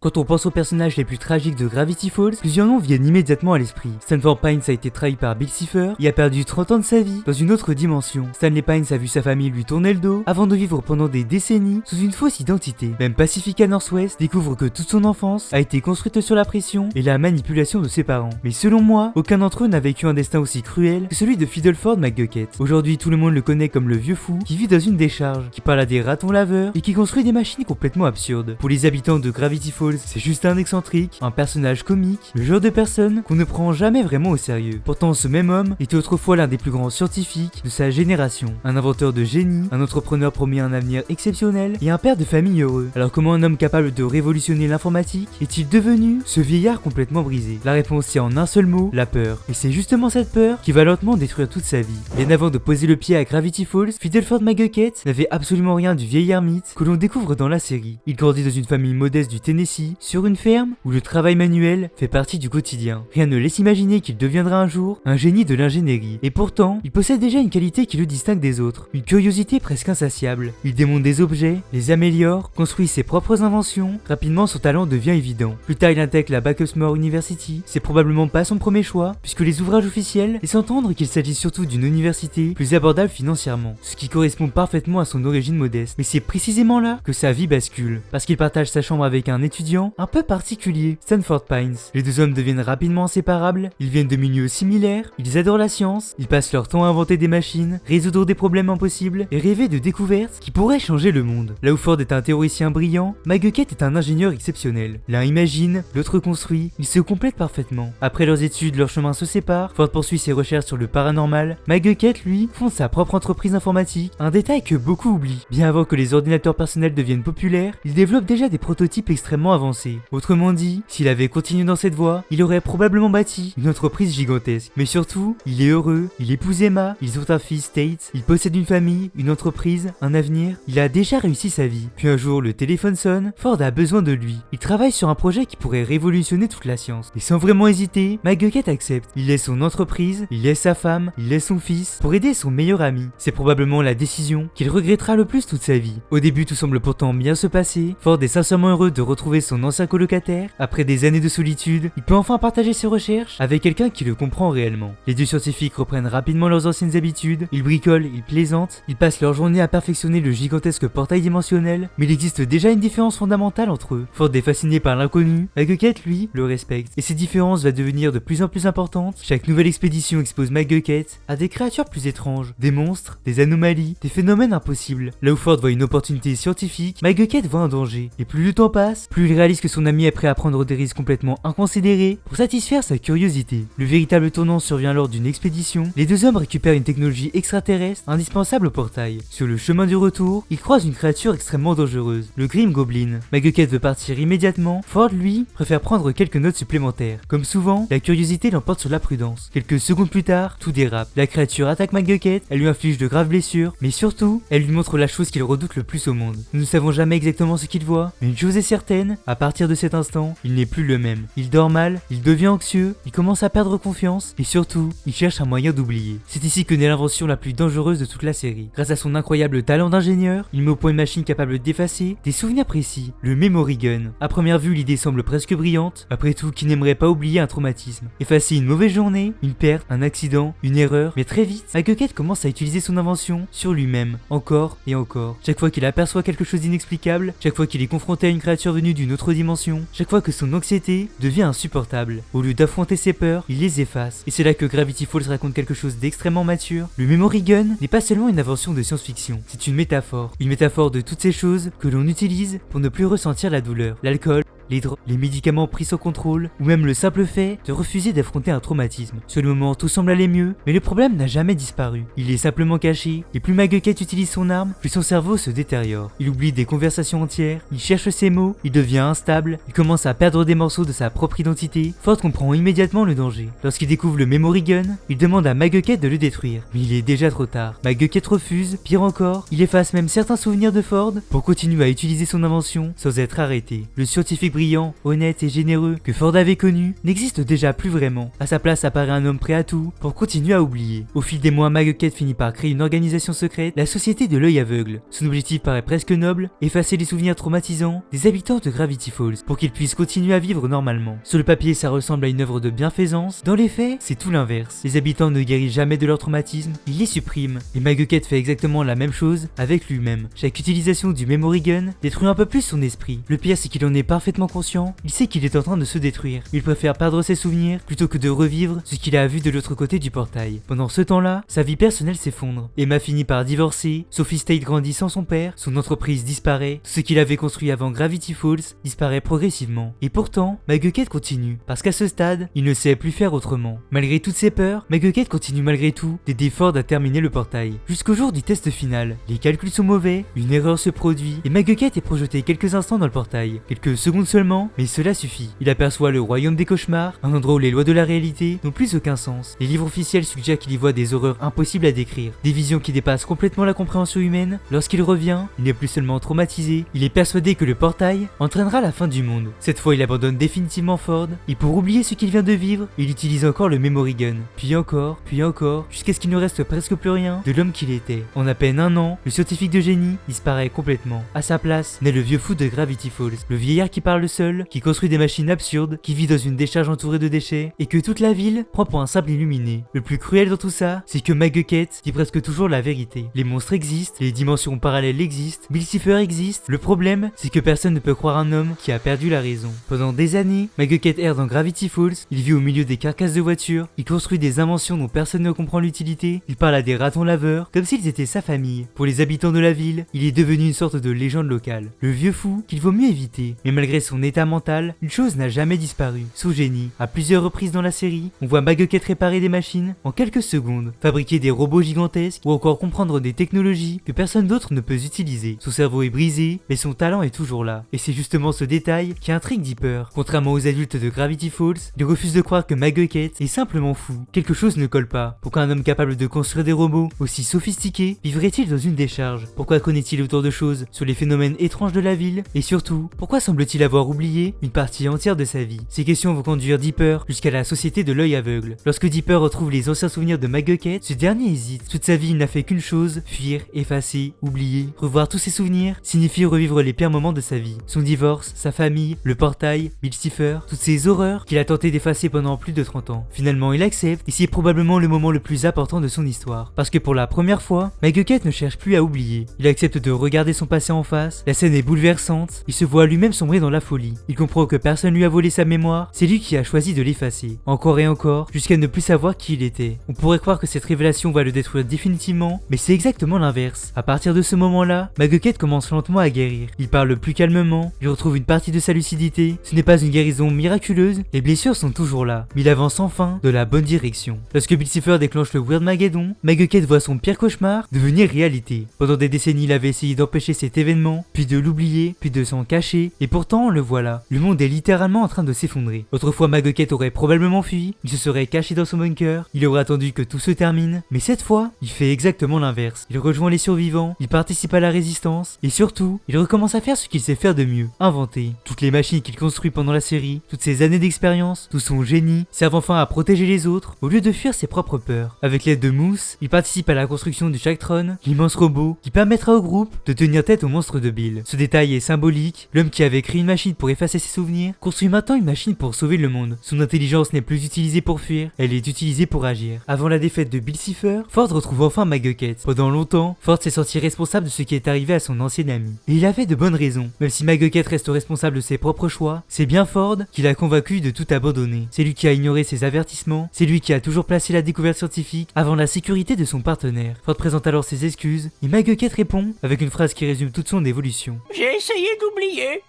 Quand on pense aux personnages les plus tragiques de Gravity Falls, plusieurs noms viennent immédiatement à l'esprit. Stanford Pines a été trahi par Bill Cipher et a perdu 30 ans de sa vie dans une autre dimension. Stanley Pines a vu sa famille lui tourner le dos avant de vivre pendant des décennies sous une fausse identité. Même Pacifica Northwest découvre que toute son enfance a été construite sur la pression et la manipulation de ses parents. Mais selon moi, aucun d'entre eux n'a vécu un destin aussi cruel que celui de Fiddleford McGucket. Aujourd'hui, tout le monde le connaît comme le vieux fou qui vit dans une décharge, qui parle à des ratons laveurs et qui construit des machines complètement absurdes. Pour les habitants de Gravity Falls, c'est juste un excentrique, un personnage comique, le genre de personne qu'on ne prend jamais vraiment au sérieux. Pourtant, ce même homme était autrefois l'un des plus grands scientifiques de sa génération, un inventeur de génie, un entrepreneur promis un avenir exceptionnel et un père de famille heureux. Alors comment un homme capable de révolutionner l'informatique est-il devenu ce vieillard complètement brisé? La réponse tient en un seul mot, la peur. Et c'est justement cette peur qui va lentement détruire toute sa vie. Bien avant de poser le pied à Gravity Falls, Fiddleford McGucket n'avait absolument rien du vieil ermite que l'on découvre dans la série. Il grandit dans une famille modeste du Tennessee, sur une ferme où le travail manuel fait partie du quotidien. Rien ne laisse imaginer qu'il deviendra un jour un génie de l'ingénierie. Et pourtant, il possède déjà une qualité qui le distingue des autres, une curiosité presque insatiable. Il démonte des objets, les améliore, construit ses propres inventions. Rapidement, son talent devient évident. Plus tard, il intègre la Backusmore University. C'est probablement pas son premier choix, puisque les ouvrages officiels laissent entendre qu'il s'agit surtout d'une université plus abordable financièrement, ce qui correspond parfaitement à son origine modeste. Mais c'est précisément là que sa vie bascule, parce qu'il partage sa chambre avec un étudiant un peu particulier, Stanford Pines. Les deux hommes deviennent rapidement inséparables, ils viennent de milieux similaires, ils adorent la science, ils passent leur temps à inventer des machines, résoudre des problèmes impossibles et rêver de découvertes qui pourraient changer le monde. Là où Ford est un théoricien brillant, McGucket est un ingénieur exceptionnel. L'un imagine, l'autre construit, ils se complètent parfaitement. Après leurs études, leurs chemins se séparent, Ford poursuit ses recherches sur le paranormal, McGucket, lui, fonde sa propre entreprise informatique, un détail que beaucoup oublient. Bien avant que les ordinateurs personnels deviennent populaires, il développe déjà des prototypes extrêmement avancés. Autrement dit, s'il avait continué dans cette voie, il aurait probablement bâti une entreprise gigantesque. Mais surtout, il est heureux, il épouse Emma, ils ont un fils Tate, il possède une famille, une entreprise, un avenir, il a déjà réussi sa vie. Puis un jour, le téléphone sonne, Ford a besoin de lui. Il travaille sur un projet qui pourrait révolutionner toute la science. Et sans vraiment hésiter, McGucket accepte. Il laisse son entreprise, il laisse sa femme, il laisse son fils pour aider son meilleur ami. C'est probablement la décision qu'il regrettera le plus toute sa vie. Au début, tout semble pourtant bien se passer. Ford est sincèrement heureux de retrouver son ancien colocataire. Après des années de solitude, il peut enfin partager ses recherches avec quelqu'un qui le comprend réellement. Les deux scientifiques reprennent rapidement leurs anciennes habitudes. Ils bricolent, ils plaisantent, ils passent leur journée à perfectionner le gigantesque portail dimensionnel. Mais il existe déjà une différence fondamentale entre eux. Ford est fasciné par l'inconnu, McGucket, lui, le respecte. Et ces différences vont devenir de plus en plus importantes. Chaque nouvelle expédition expose McGucket à des créatures plus étranges, des monstres, des anomalies, des phénomènes impossibles. Là où Ford voit une opportunité scientifique, McGucket voit un danger. Et plus le temps passe, plus il réalise que son ami est prêt à prendre des risques complètement inconsidérés pour satisfaire sa curiosité. Le véritable tournant survient lors d'une expédition. Les deux hommes récupèrent une technologie extraterrestre indispensable au portail. Sur le chemin du retour, ils croisent une créature extrêmement dangereuse, le Grim Goblin. McGucket veut partir immédiatement. Ford, lui, préfère prendre quelques notes supplémentaires. Comme souvent, la curiosité l'emporte sur la prudence. Quelques secondes plus tard, tout dérape. La créature attaque McGucket, elle lui inflige de graves blessures, mais surtout, elle lui montre la chose qu'il redoute le plus au monde. Nous ne savons jamais exactement ce qu'il voit, mais une chose est certaine, à partir de cet instant, il n'est plus le même. Il dort mal, il devient anxieux, il commence à perdre confiance, et surtout, il cherche un moyen d'oublier. C'est ici que naît l'invention la plus dangereuse de toute la série. Grâce à son incroyable talent d'ingénieur, il met au point une machine capable d'effacer des souvenirs précis, le Memory Gun. À première vue, l'idée semble presque brillante. Après tout, qui n'aimerait pas oublier un traumatisme? Effacer une mauvaise journée, une perte, un accident, une erreur, mais très vite, McGucket commence à utiliser son invention sur lui-même, encore et encore. Chaque fois qu'il aperçoit quelque chose d'inexplicable, chaque fois qu'il est confronté à une créature venue d'une autre dimension, chaque fois que son anxiété devient insupportable. Au lieu d'affronter ses peurs, il les efface. Et c'est là que Gravity Falls raconte quelque chose d'extrêmement mature. Le Memory Gun n'est pas seulement une invention de science-fiction, c'est une métaphore de toutes ces choses que l'on utilise pour ne plus ressentir la douleur. L'alcool, les drogues, les médicaments pris sans contrôle, ou même le simple fait de refuser d'affronter un traumatisme. Sur le moment, tout semble aller mieux, mais le problème n'a jamais disparu. Il est simplement caché, et plus McGucket utilise son arme, plus son cerveau se détériore. Il oublie des conversations entières, il cherche ses mots, il devient instable, il commence à perdre des morceaux de sa propre identité. Ford comprend immédiatement le danger. Lorsqu'il découvre le Memory Gun, il demande à McGucket de le détruire, mais il est déjà trop tard. McGucket refuse, pire encore, il efface même certains souvenirs de Ford pour continuer à utiliser son invention sans être arrêté. Le scientifique brillant, honnête et généreux que Ford avait connu n'existe déjà plus vraiment. À sa place apparaît un homme prêt à tout pour continuer à oublier. Au fil des mois, McGucket finit par créer une organisation secrète, la Société de l'œil aveugle. Son objectif paraît presque noble, effacer les souvenirs traumatisants des habitants de Gravity Falls pour qu'ils puissent continuer à vivre normalement. Sur le papier, ça ressemble à une œuvre de bienfaisance. Dans les faits, c'est tout l'inverse. Les habitants ne guérissent jamais de leur traumatisme, ils les suppriment. Et McGucket fait exactement la même chose avec lui-même. Chaque utilisation du Memory Gun détruit un peu plus son esprit. Le pire, c'est qu'il en est parfaitement conscient, il sait qu'il est en train de se détruire. Il préfère perdre ses souvenirs plutôt que de revivre ce qu'il a vu de l'autre côté du portail. Pendant ce temps-là, sa vie personnelle s'effondre. Emma finit par divorcer, Sophie State grandit sans son père, son entreprise disparaît, tout ce qu'il avait construit avant Gravity Falls disparaît progressivement. Et pourtant, McGucket continue, parce qu'à ce stade, il ne sait plus faire autrement. Malgré toutes ses peurs, McGucket continue malgré tout d'aider Ford à terminer le portail. Jusqu'au jour du test final, les calculs sont mauvais, une erreur se produit, et McGucket est projeté quelques instants dans le portail. Quelques secondes seulement, mais cela suffit. Il aperçoit le royaume des cauchemars, un endroit où les lois de la réalité n'ont plus aucun sens. Les livres officiels suggèrent qu'il y voit des horreurs impossibles à décrire, des visions qui dépassent complètement la compréhension humaine. Lorsqu'il revient, il n'est plus seulement traumatisé, il est persuadé que le portail entraînera la fin du monde. Cette fois, il abandonne définitivement Ford, et pour oublier ce qu'il vient de vivre, il utilise encore le Memory Gun. Puis encore, jusqu'à ce qu'il ne reste presque plus rien de l'homme qu'il était. En à peine un an, le scientifique de génie disparaît complètement. À sa place, naît le vieux fou de Gravity Falls, le vieillard qui parle seul, qui construit des machines absurdes, qui vit dans une décharge entourée de déchets, et que toute la ville prend pour un simple illuminé. Le plus cruel dans tout ça, c'est que McGucket dit presque toujours la vérité. Les monstres existent, les dimensions parallèles existent, Bill Cipher existe. Le problème, c'est que personne ne peut croire un homme qui a perdu la raison. Pendant des années, McGucket erre dans Gravity Falls, il vit au milieu des carcasses de voitures, il construit des inventions dont personne ne comprend l'utilité, il parle à des ratons laveurs, comme s'ils étaient sa famille. Pour les habitants de la ville, il est devenu une sorte de légende locale. Le vieux fou qu'il vaut mieux éviter. Mais malgré son état mental, une chose n'a jamais disparu, son génie. À plusieurs reprises dans la série, on voit McGucket réparer des machines en quelques secondes, fabriquer des robots gigantesques ou encore comprendre des technologies que personne d'autre ne peut utiliser. Son cerveau est brisé, mais son talent est toujours là. Et c'est justement ce détail qui intrigue Dipper. Contrairement aux adultes de Gravity Falls, il refuse de croire que McGucket est simplement fou. Quelque chose ne colle pas. Pourquoi un homme capable de construire des robots aussi sophistiqués vivrait-il dans une décharge? Pourquoi connaît-il autant de choses sur les phénomènes étranges de la ville? Et surtout, pourquoi semble-t-il avoir oublié une partie entière de sa vie? Ces questions vont conduire Dipper jusqu'à la Société de l'œil aveugle. Lorsque Dipper retrouve les anciens souvenirs de McGucket, ce dernier hésite. Toute sa vie, il n'a fait qu'une chose, fuir, effacer, oublier. Revoir tous ses souvenirs signifie revivre les pires moments de sa vie. Son divorce, sa famille, le portail, Bill Cipher, toutes ces horreurs qu'il a tenté d'effacer pendant plus de 30 ans. Finalement, il accepte, et c'est probablement le moment le plus important de son histoire. Parce que pour la première fois, McGucket ne cherche plus à oublier. Il accepte de regarder son passé en face, la scène est bouleversante, il se voit lui-même sombrer dans la folie. Il comprend que personne lui a volé sa mémoire, c'est lui qui a choisi de l'effacer. Encore et encore, jusqu'à ne plus savoir qui il était. On pourrait croire que cette révélation va le détruire définitivement, mais c'est exactement l'inverse. À partir de ce moment-là, McGucket commence lentement à guérir. Il parle plus calmement, il retrouve une partie de sa lucidité. Ce n'est pas une guérison miraculeuse, les blessures sont toujours là, mais il avance enfin de la bonne direction. Lorsque Bill Cipher déclenche le Weirdmageddon, McGucket voit son pire cauchemar devenir réalité. Pendant des décennies, il avait essayé d'empêcher cet événement, puis de l'oublier, puis de s'en cacher, et pourtant, le voilà. Le monde est littéralement en train de s'effondrer. Autrefois, McGucket aurait probablement fui, il se serait caché dans son bunker, il aurait attendu que tout se termine, mais cette fois, il fait exactement l'inverse. Il rejoint les survivants, il participe à la résistance, et surtout, il recommence à faire ce qu'il sait faire de mieux, inventer. Toutes les machines qu'il construit pendant la série, toutes ses années d'expérience, tout son génie, servent enfin à protéger les autres, au lieu de fuir ses propres peurs. Avec l'aide de Moose, il participe à la construction du Sharktron, l'immense robot qui permettra au groupe de tenir tête au monstre de Bill. Ce détail est symbolique, l'homme qui avait créé une machine pour effacer ses souvenirs, construit maintenant une machine pour sauver le monde. Son intelligence n'est plus utilisée pour fuir, elle est utilisée pour agir. Avant la défaite de Bill Cipher, Ford retrouve enfin McGucket. Pendant longtemps, Ford s'est senti responsable de ce qui est arrivé à son ancien ami. Et il avait de bonnes raisons. Même si McGucket reste responsable de ses propres choix, c'est bien Ford qui l'a convaincu de tout abandonner. C'est lui qui a ignoré ses avertissements, c'est lui qui a toujours placé la découverte scientifique avant la sécurité de son partenaire. Ford présente alors ses excuses, et McGucket répond avec une phrase qui résume toute son évolution. J'ai essayé d'oublier.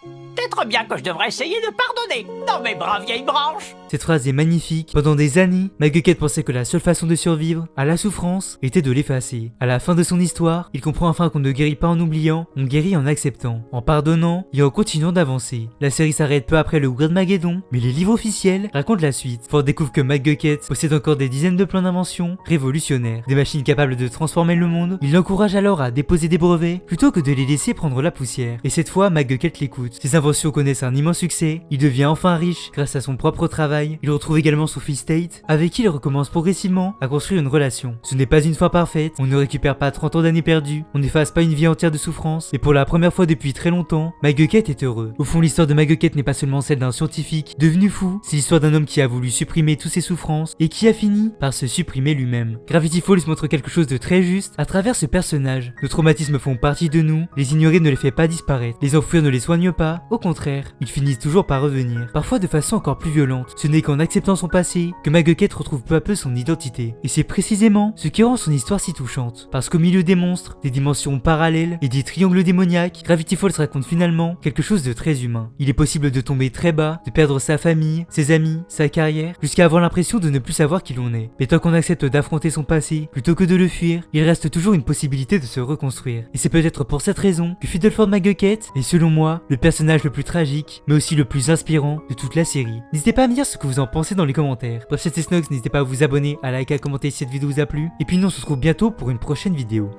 Peut-être bien que je devrais essayer de pardonner dans mes braves vieilles branches. Cette phrase est magnifique. Pendant des années, McGucket pensait que la seule façon de survivre à la souffrance était de l'effacer. À la fin de son histoire, il comprend enfin qu'on ne guérit pas en oubliant, on guérit en acceptant, en pardonnant et en continuant d'avancer. La série s'arrête peu après le Weirdmageddon, mais les livres officiels racontent la suite. Ford découvre que McGucket possède encore des dizaines de plans d'invention révolutionnaires, des machines capables de transformer le monde. Il l'encourage alors à déposer des brevets plutôt que de les laisser prendre la poussière. Et cette fois, McGucket l'écoute. août. Ses inventions connaissent un immense succès, il devient enfin riche grâce à son propre travail, il retrouve également son fils Tate, avec qui il recommence progressivement à construire une relation. Ce n'est pas une fin parfaite, on ne récupère pas 30 ans d'années perdues, on n'efface pas une vie entière de souffrance, mais pour la première fois depuis très longtemps, McGucket est heureux. Au fond, l'histoire de McGucket n'est pas seulement celle d'un scientifique devenu fou, c'est l'histoire d'un homme qui a voulu supprimer toutes ses souffrances et qui a fini par se supprimer lui-même. Gravity Falls montre quelque chose de très juste à travers ce personnage. Nos traumatismes font partie de nous, les ignorer ne les fait pas disparaître, les enfouir ne les soigne pas, au contraire, ils finissent toujours par revenir, parfois de façon encore plus violente. Ce n'est qu'en acceptant son passé que McGucket retrouve peu à peu son identité. Et c'est précisément ce qui rend son histoire si touchante. Parce qu'au milieu des monstres, des dimensions parallèles et des triangles démoniaques, Gravity Falls raconte finalement quelque chose de très humain. Il est possible de tomber très bas, de perdre sa famille, ses amis, sa carrière, jusqu'à avoir l'impression de ne plus savoir qui l'on est. Mais tant qu'on accepte d'affronter son passé, plutôt que de le fuir, il reste toujours une possibilité de se reconstruire. Et c'est peut-être pour cette raison que Fiddleford McGucket est selon moi le personnage le plus tragique, mais aussi le plus inspirant de toute la série. N'hésitez pas à me dire ce que vous en pensez dans les commentaires. Bref, c'était Snox, n'hésitez pas à vous abonner, à liker, à commenter si cette vidéo vous a plu. Et puis nous on se retrouve bientôt pour une prochaine vidéo.